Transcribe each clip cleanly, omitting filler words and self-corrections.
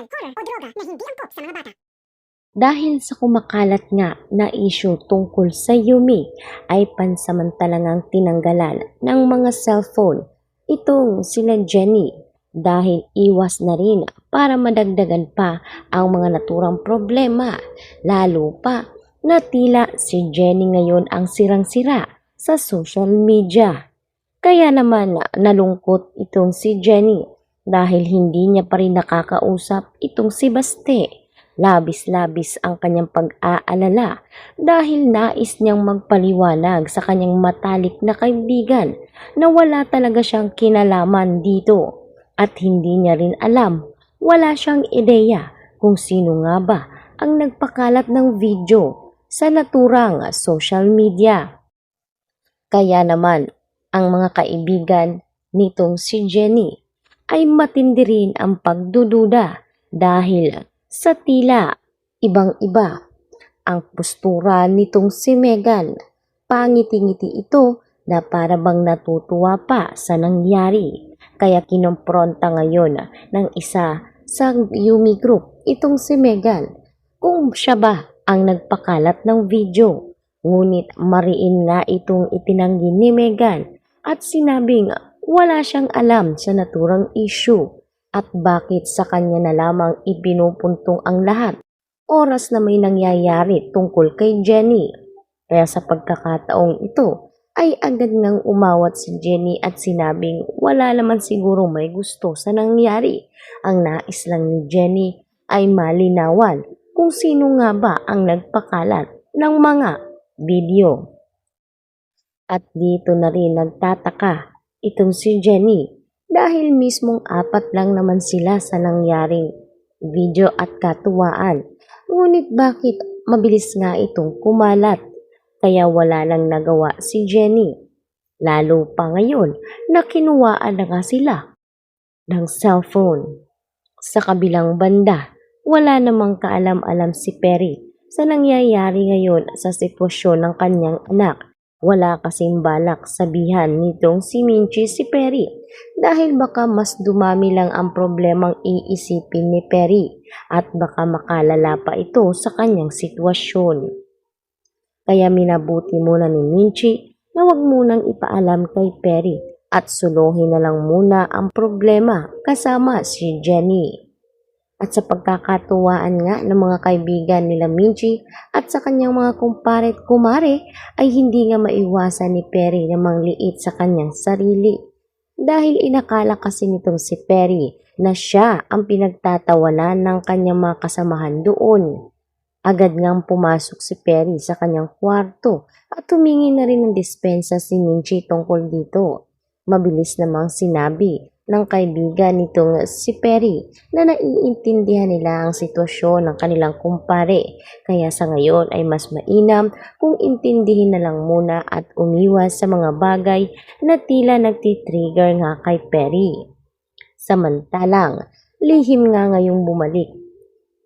horror o droga na hindi angkop sa mga bata. Dahil sa kumakalat nga na issue tungkol sa Yumi ay pansamantalang tinanggalan ng mga cellphone itong sila Jenny dahil iwas na rin para madagdagan pa ang mga naturang problema, lalo pa na tila si Jenny ngayon ang sirang-sira sa social media. Kaya naman nalungkot itong si Jenny dahil hindi niya pa rin nakakausap itong si Baste. Labis-labis ang kanyang pag-aalala dahil nais niyang magpaliwanag sa kanyang matalik na kaibigan na wala talaga siyang kinalaman dito at hindi niya rin alam, wala siyang ideya kung sino nga ba ang nagpakalat ng video sa naturang social media. Kaya naman ang mga kaibigan nitong si Jenny ay matindi rin ang pagdududa dahil sa tila ibang-iba ang postura nitong si Megan. Pangiti-ngiti ito na para bang natutuwa pa sa nangyari. Kaya kinompronta ngayon ng isa sa Yumi group itong si Megan kung siya ba ang nagpakalat ng video. Ngunit mariin nga itong itinanggi ni Megan at sinabing wala siyang alam sa naturang issue. At bakit sa kanya na lamang ipinupuntong ang lahat oras na may nangyayari tungkol kay Jenny. Kaya sa pagkakataong ito ay agad ngang umawat si Jenny at sinabing wala naman siguro may gusto sa nangyari. Ang nais lang ni Jenny ay malinawan kung sino nga ba ang nagpakalat ng mga video. At dito na rin nagtataka itong si Jenny dahil mismong 4 lang naman sila sa nangyaring video at katuwaan. Ngunit bakit mabilis nga itong kumalat? Kaya wala lang nagawa si Jenny. Lalo pa ngayon na kinuwaan na nga sila ng cellphone. Sa kabilang banda, wala namang kaalam-alam si Perry sa nangyayari ngayon sa sitwasyon ng kanyang anak. Wala kasing balak sabihan nitong si Minchi si Perry dahil baka mas dumami lang ang problemang iisipin ni Perry at baka makalala pa ito sa kanyang sitwasyon. Kaya minabuti muna ni Minchi na wag munang ipaalam kay Perry at suluhin na lang muna ang problema kasama si Jenny. At sa pagkakatuwaan nga ng mga kaibigan nila Minchi at sa kanyang mga kumpare at kumare ay hindi nga maiwasan ni Perry na mangliit sa kanyang sarili. Dahil inakala kasi nitong si Perry na siya ang pinagtatawanan ng kanyang mga kasamahan doon. Agad ngang pumasok si Perry sa kanyang kwarto at humingi na rin ng dispensa si Minchi tungkol dito. Mabilis namang sinabi ng kaibigan nitong si Perry na naiintindihan nila ang sitwasyon ng kanilang kumpare. Kaya sa ngayon ay mas mainam kung intindihin na lang muna at umiwas sa mga bagay na tila nagtitrigger nga kay Perry. Samantalang, lihim nga ngayong bumalik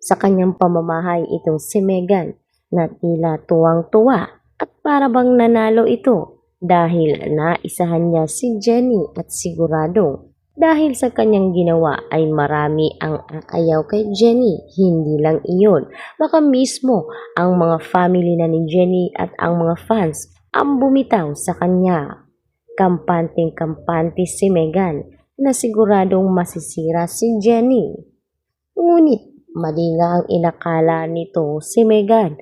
sa kanyang pamamahay itong si Megan na tila tuwang-tuwa at para bang nanalo ito dahil naisahan niya si Jenny at siguradong dahil sa kanyang ginawa ay marami ang aayaw kay Jenny. Hindi lang iyon, baka mismo ang mga family na ni Jenny at ang mga fans ang bumitaw sa kanya. Kampanteng-kampante si Megan na siguradong masisira si Jenny. Ngunit mali nga ang inakala nito si Megan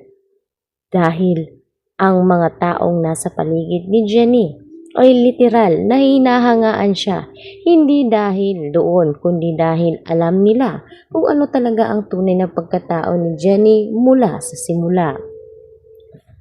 dahil ang mga taong nasa paligid ni Jenny ay literal na hinahangaan siya, hindi dahil doon kundi dahil alam nila kung ano talaga ang tunay na pagkatao ni Jenny mula sa simula.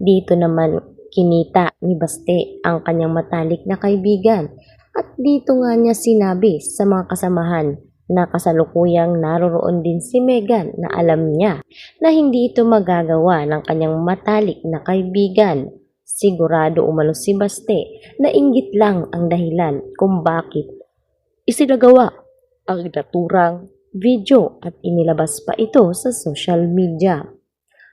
Dito naman kinita ni Baste ang kanyang matalik na kaibigan at dito nga niya sinabi sa mga kasamahan na kasalukuyang naroroon din si Megan na alam niya na hindi ito magagawa ng kanyang matalik na kaibigan. Sigurado umano si Baste na inggit lang ang dahilan kung bakit isinagawa ang naturang video at inilabas pa ito sa social media.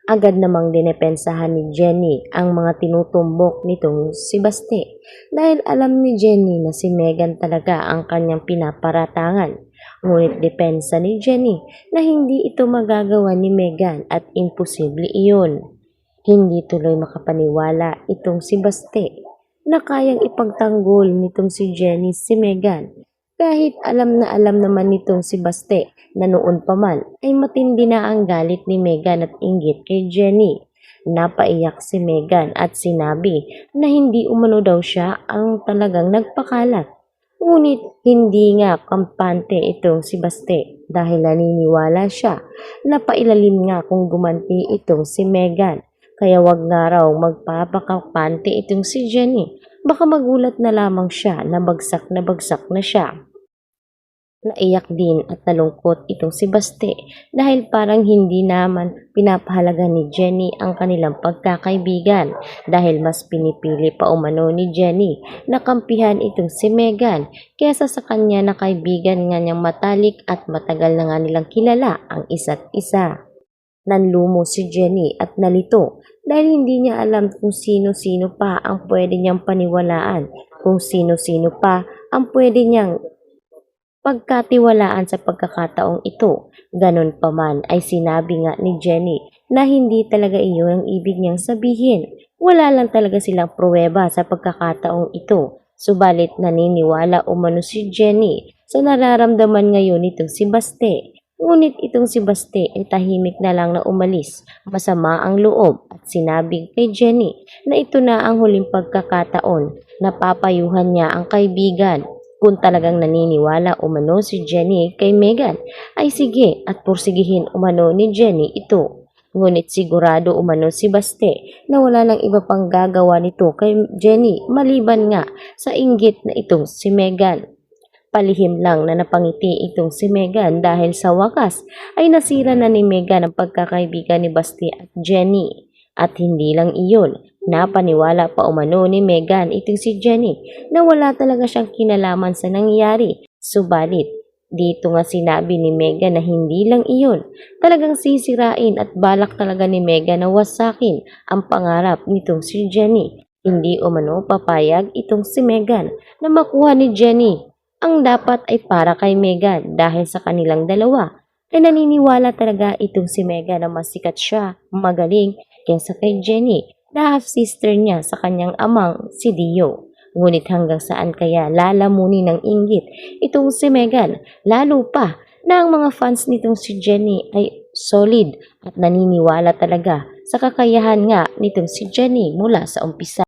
Agad namang dinepensahan ni Jenny ang mga tinutumbok nitong si Baste dahil alam ni Jenny na si Megan talaga ang kanyang pinaparatangan. Ngunit depensa ni Jenny na hindi ito magagawa ni Megan at imposible iyon. Hindi tuloy makapaniwala itong si Baste na kayang ipagtanggol nitong si Jenny si Megan. Kahit alam na alam naman nitong si Baste na noon pa man ay matindi na ang galit ni Megan at inggit kay Jenny. Napaiyak si Megan at sinabi na hindi umano daw siya ang talagang nagpakalat. Ngunit hindi nga kampante itong si Baste dahil naniniwala siya na pailalim nga kung gumanti itong si Megan. Kaya wag nga raw magpapakampante itong si Jenny. Baka magulat na lamang siya na bagsak na siya. Naiyak din at nalungkot itong si Baste dahil parang hindi naman pinapahalaga ni Jenny ang kanilang pagkakaibigan dahil mas pinipili pa umano ni Jenny na kampihan itong si Megan kesa sa kanya na kaibigan nga niyang matalik at matagal na nga nilang kilala ang isa't isa. Nanlumo si Jenny at nalito dahil hindi niya alam kung sino-sino pa ang pwede niyang paniwalaan, kung sino-sino pa ang pwede niyang pagkatiwalaan sa pagkakataong ito. Ganon pa man ay sinabi nga ni Jenny na hindi talaga iyon ang ibig niyang sabihin. Wala lang talaga silang pruweba sa pagkakataong ito. Subalit naniniwala umano si Jenny sa nararamdaman ngayon nitong si Baste. Ngunit itong si Baste ay tahimik na lang na umalis. Masama ang loob at sinabi kay Jenny na ito na ang huling pagkakataon na papayuhan niya ang kaibigan. Kung talagang naniniwala umano si Jenny kay Megan, ay sige at pursigihin umano ni Jenny ito. Ngunit sigurado umano si Baste na wala nang iba pang gagawa nito kay Jenny maliban nga sa inggit na itong si Megan. Palihim lang na napangiti itong si Megan dahil sa wakas ay nasira na ni Megan ang pagkakaibigan ni Baste at Jenny. At hindi lang iyon, napaniwala pa umano ni Megan itong si Jenny na wala talaga siyang kinalaman sa nangyari. Subalit, dito nga sinabi ni Megan na hindi lang iyon. Talagang sisirain at balak talaga ni Megan na wasakin ang pangarap nitong si Jenny. Hindi umano papayag itong si Megan na makuha ni Jenny. Ang dapat ay para kay Megan dahil sa kanilang dalawa. Ay naniniwala talaga itong si Megan na mas sikat siya, magaling, kaysa kay Jenny na half-sister niya sa kanyang amang si Dio. Ngunit hanggang saan kaya lalamunin ng inggit itong si Megan, lalo pa na ang mga fans nitong si Jenny ay solid at naniniwala talaga sa kakayahan nga nitong si Jenny mula sa umpisa.